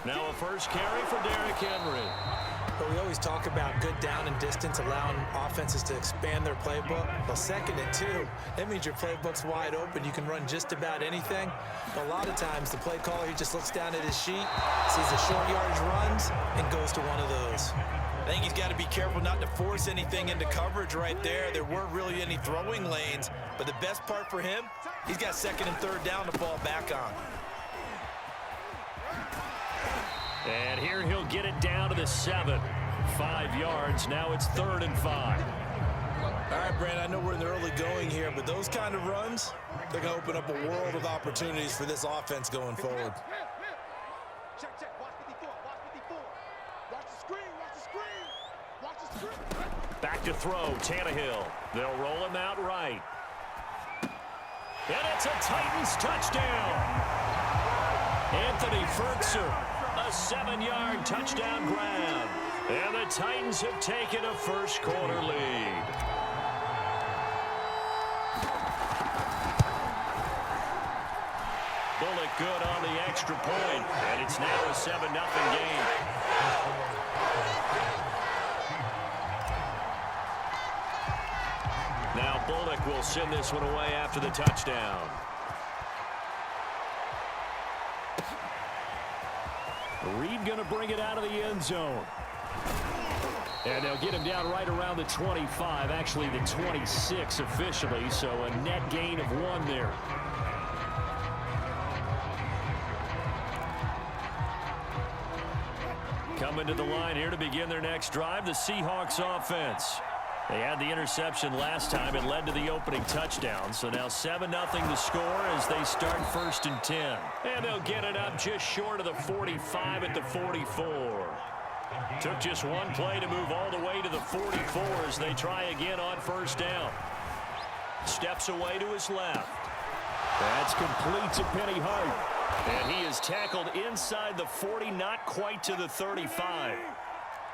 Now a first carry for Derrick Henry. But we always talk about good down and distance, allowing offenses to expand their playbook. Well, 2nd and 2, that means your playbook's wide open. You can run just about anything. But a lot of times, the play caller, he just looks down at his sheet, sees the short yardage runs, and goes to one of those. I think he's got to be careful not to force anything into coverage right there. There weren't really any throwing lanes. But the best part for him, he's got 2nd and 3rd down to fall back on. And here he'll get it down to the 7. 5 yards. Now it's 3rd and 5. All right, Brandon, I know we're in the early going here, but those kind of runs, they're going to open up a world of opportunities for this offense going forward. Check. Watch 54. Watch the screen. Watch the screen. Back to throw, Tannehill. They'll roll him out right. And it's a Titans touchdown. Anthony Ferguson. A 7-yard touchdown grab. And the Titans have taken a first-quarter lead. Bullock good on the extra point, and it's now a 7-0 game. Now Bullock will send this one away after the touchdown. Reed going to bring it out of the end zone. And they'll get him down right around the 25, actually the 26 officially, so a net gain of 1 there. Coming to the line here to begin their next drive, the Seahawks offense. They had the interception last time. It led to the opening touchdown. So now 7-0 the score as they start 1st and 10. And they'll get it up just short of the 45 at the 44. Took just one play to move all the way to the 44 as they try again on 1st down. Steps away to his left. That's complete to Penny Hart. And he is tackled inside the 40, not quite to the 35.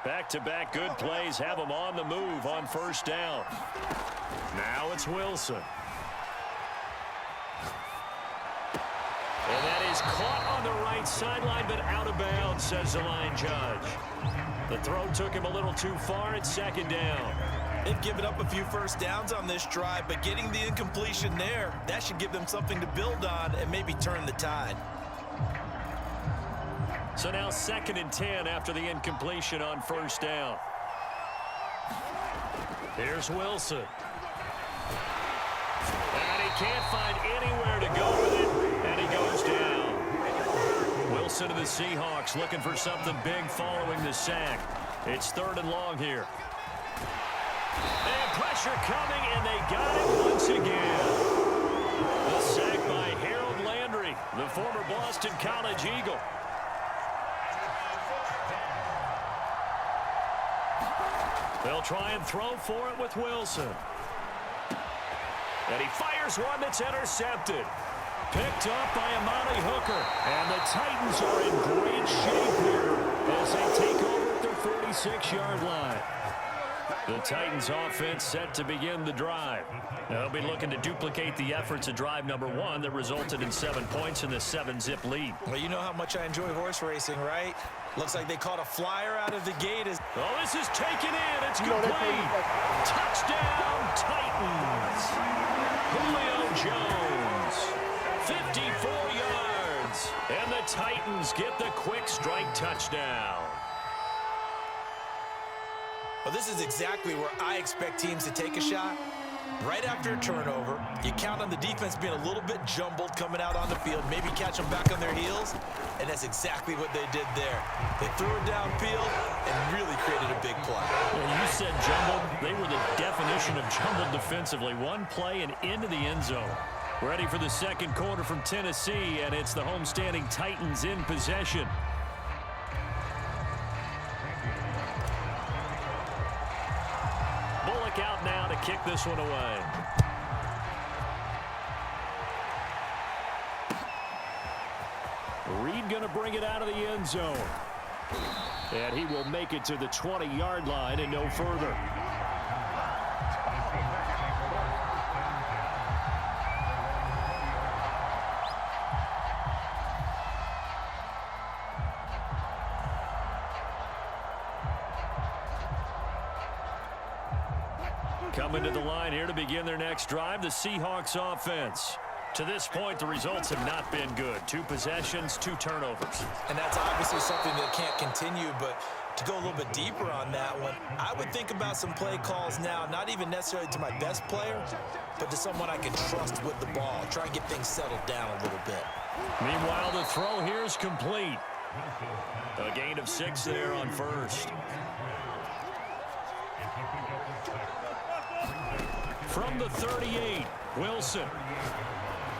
Back-to-back good plays have him on the move on 1st down. Now it's Wilson. And that is caught on the right sideline, but out of bounds, says the line judge. The throw took him a little too far at 2nd down. They've given up a few first downs on this drive, but getting the incompletion there, that should give them something to build on and maybe turn the tide. So now 2nd and 10 after the incompletion on 1st down. Here's Wilson. And he can't find anywhere to go with it, and he goes down. Wilson to the Seahawks looking for something big following the sack. It's 3rd and long here. And pressure coming, and they got it once again. The sack by Harold Landry, the former Boston College Eagle. They'll try and throw for it with Wilson. And he fires one that's intercepted. Picked up by Amani Hooker. And the Titans are in great shape here as they take over at their 46-yard line. The Titans offense set to begin the drive. They'll be looking to duplicate the efforts of drive number 1 that resulted in 7 points in the 7-zip lead. Well, you know how much I enjoy horse racing, right? Looks like they caught a flyer out of the gate. Oh, this is taken in. It's complete. Touchdown, Titans. Julio Jones, 54 yards. And the Titans get the quick strike touchdown. Well, this is exactly where I expect teams to take a shot. Right after a turnover, you count on the defense being a little bit jumbled coming out on the field, maybe catch them back on their heels, and that's exactly what they did there. They threw it downfield and really created a big play. Well, you said jumbled. They were the definition of jumbled defensively. One play and into the end zone. Ready for the 2nd quarter from Tennessee, and it's the homestanding Titans in possession. Bullock out now to kick this one away. Reed going to bring it out of the end zone. And he will make it to the 20-yard line and no further. Coming to the line here to begin their next drive, the Seahawks offense. To this point, the results have not been good. 2 possessions, 2 turnovers. And that's obviously something that can't continue, but to go a little bit deeper on that one, I would think about some play calls now, not even necessarily to my best player, but to someone I can trust with the ball. Try and get things settled down a little bit. Meanwhile, the throw here is complete. A gain of 6 there on first. From the 38, Wilson.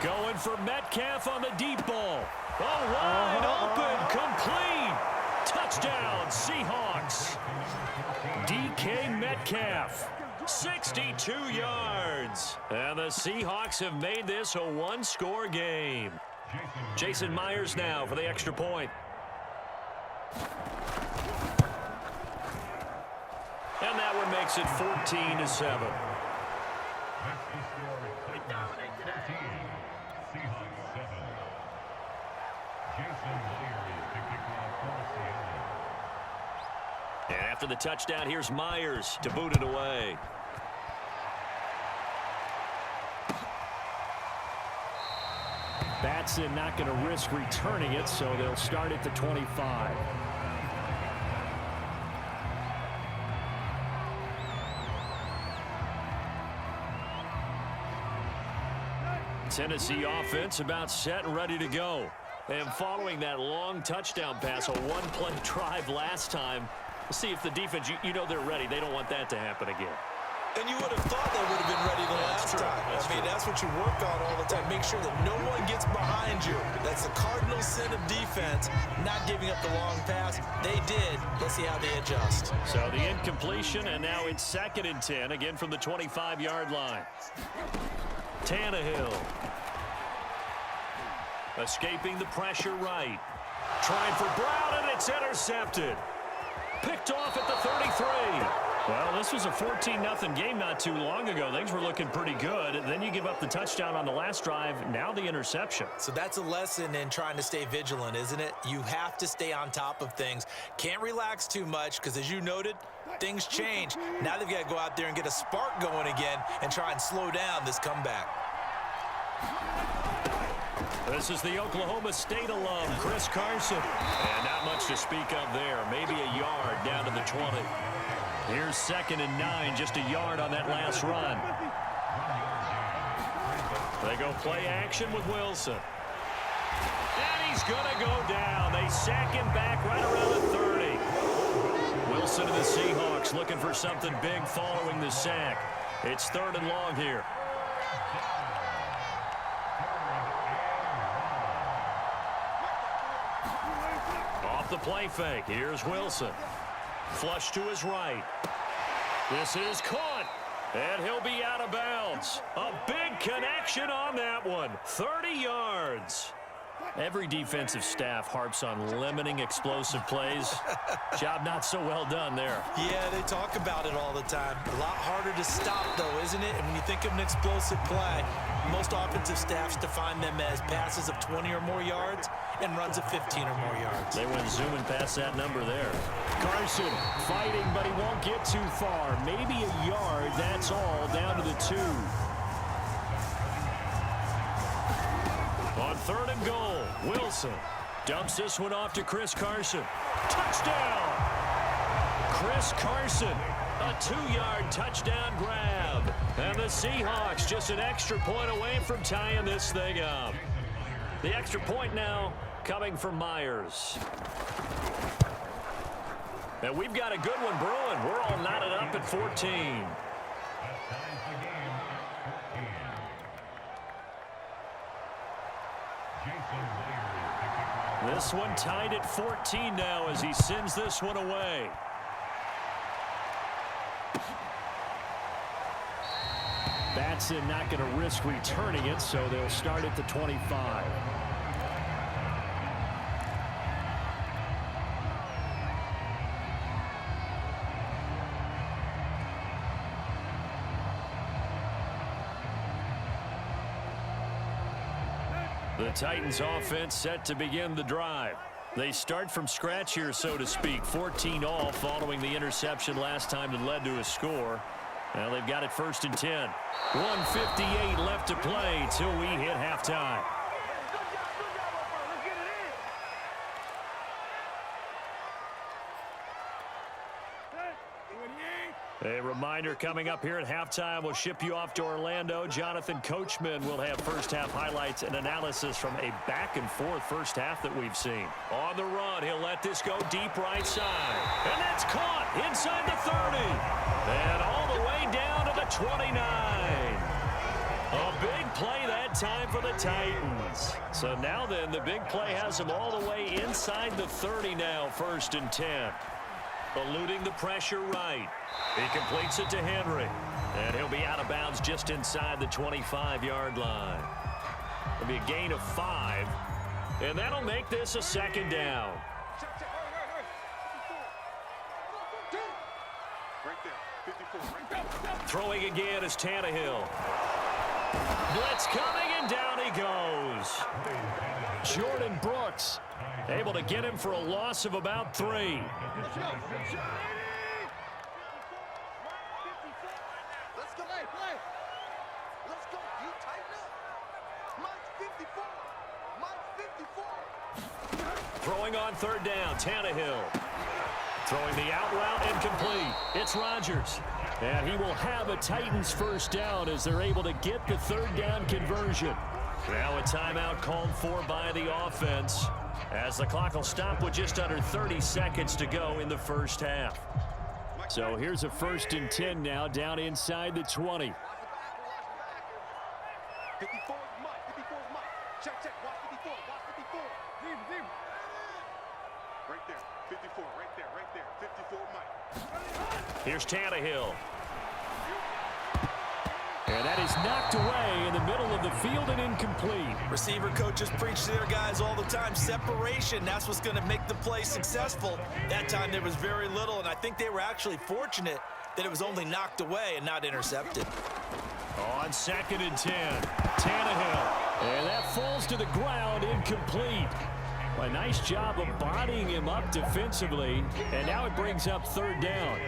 Going for Metcalf on the deep ball. Oh, wide open, complete. Touchdown, Seahawks. DK Metcalf, 62 yards. And the Seahawks have made this a 1-score game. Jason Myers now for the extra point. And that one makes it 14-7. And after the touchdown, here's Myers to boot it away. Batson not going to risk returning it, so they'll start at the 25. Tennessee offense about set and ready to go. And following that long touchdown pass, a 1-play drive last time, see if the defense, you know they're ready. They don't want that to happen again. And you would have thought they would have been ready the last time. That's what you work on all the time. Make sure that no one gets behind you. That's the cardinal sin of defense, not giving up the long pass. They did. Let's see how they adjust. So the incompletion, and now it's 2nd and 10, again from the 25-yard line. Tannehill. Escaping the pressure right. Trying for Brown, and it's intercepted. Picked off at the 33. Well, this was a 14-0 game not too long ago. Things were looking pretty good. Then you give up the touchdown on the last drive. Now the interception. So that's a lesson in trying to stay vigilant, isn't it? You have to stay on top of things. Can't relax too much because, as you noted, things change. Now they've got to go out there and get a spark going again and try and slow down this comeback. This is the Oklahoma State alum, Chris Carson. And not much to speak of there. Maybe a yard down to the 20. Here's 2nd and 9, just a yard on that last run. They go play action with Wilson. And he's going to go down. They sack him back right around the 30. Wilson and the Seahawks looking for something big following the sack. It's 3rd and long here. Off the play fake. Here's Wilson. Flush to his right. This is caught. And he'll be out of bounds. A big connection on that one. 30 yards. Every defensive staff harps on limiting explosive plays. Job not so well done there. Yeah, they talk about it all the time. A lot harder to stop, though, isn't it? And when you think of an explosive play, most offensive staffs define them as passes of 20 or more yards and runs of 15 or more yards. They went zooming past that number there. Carson fighting, but he won't get too far. Maybe a yard, that's all, down to the 2. On 3rd and goal, Wilson dumps this one off to Chris Carson. Touchdown! Chris Carson, a 2-yard touchdown grab. And the Seahawks just an extra point away from tying this thing up. The extra point now coming from Myers. And we've got a good one brewing. We're all knotted up at 14. This one tied at 14 now as he sends this one away. Batson not going to risk returning it, so they'll start at the 25. The Titans offense set to begin the drive. They start from scratch here, so to speak. 14 all following the interception last time that led to a score. Well, they've got it 1st and 10. 1:58 left to play till we hit halftime. A reminder coming up here at halftime. We'll ship you off to Orlando. Jonathan Coachman will have first-half highlights and analysis from a back-and-forth first half that we've seen. On the run, he'll let this go deep right side. And that's caught inside the 30. And all the way down to the 29. A big play that time for the Titans. So now then, the big play has them all the way inside the 30 now, 1st and 10. Eluding the pressure right. He completes it to Henry. And he'll be out of bounds just inside the 25-yard line. It'll be a gain of 5. And that'll make this a 2nd down. Right there, 54, right there. Throwing again is Tannehill. Blitz coming, and down he goes. Jordan Brooks able to get him for a loss of about 3. Let's go, play. Let's go. You tighten up. Mike's 54. Mike's 54. Throwing on 3rd down, Tannehill. Throwing the out route, incomplete. It's Rodgers. And he will have a Titans 1st down as they're able to get the 3rd down conversion. Now a timeout called for by the offense as the clock will stop with just under 30 seconds to go in the first half. So here's a 1st and 10 now down inside the 20. 54 is Mike. 54 is Mike. Check. Watch 54. Watch 54. Deep. Right there. 54. Right there. 54 Mike. Here's Tannehill. And that is knocked away in the middle of the field and incomplete. Receiver coaches preach to their guys all the time. Separation, that's what's going to make the play successful. That time there was very little, and I think they were actually fortunate that it was only knocked away and not intercepted. On 2nd and 10, Tannehill. And that falls to the ground, incomplete. A nice job of bodying him up defensively, and now it brings up 3rd down.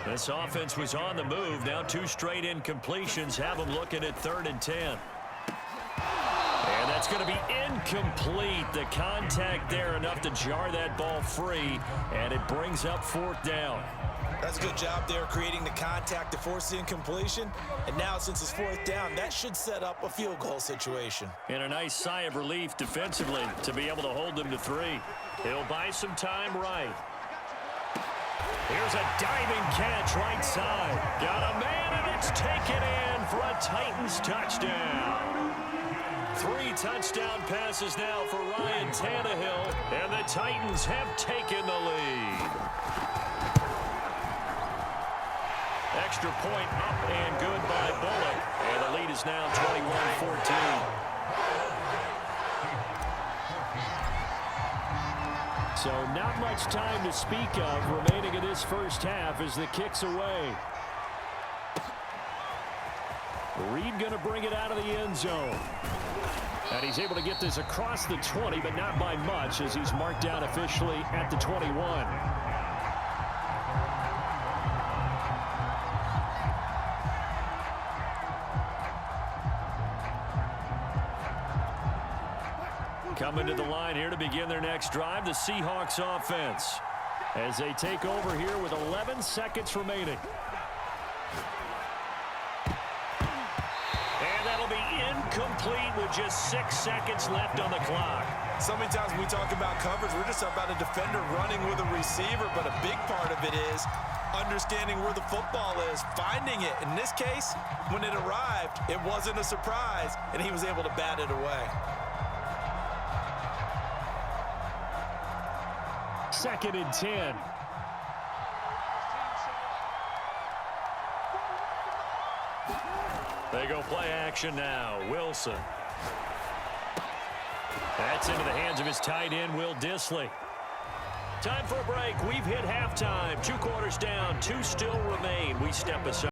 This offense was on the move. Now 2 straight incompletions have them looking at 3rd and 10. And that's going to be incomplete. The contact there enough to jar that ball free, and it brings up 4th down. That's a good job there creating the contact to force the incompletion. And now since it's 4th down, that should set up a field goal situation. And a nice sigh of relief defensively to be able to hold them to 3. He'll buy some time right. Here's a diving catch right side. Got a man, and it's taken in for a Titans touchdown. 3 touchdown passes now for Ryan Tannehill, and the Titans have taken the lead. Extra point up and good by Bullock. And the lead is now 21-14. So not much time to speak of remaining in this first half as the kick's away. Reed going to bring it out of the end zone. And he's able to get this across the 20, but not by much as he's marked down officially at the 21. Coming to the line here to begin their next drive, the Seahawks offense, as they take over here with 11 seconds remaining. And that'll be incomplete with just 6 seconds left on the clock. So many times when we talk about coverage, we're just about a defender running with a receiver, but a big part of it is understanding where the football is, finding it. In this case, when it arrived, it wasn't a surprise, and he was able to bat it away. 2nd and 10. They go play action now. Wilson. That's into the hands of his tight end, Will Dissly. Time for a break. We've hit halftime. 2 quarters down. 2 still remain. We step aside.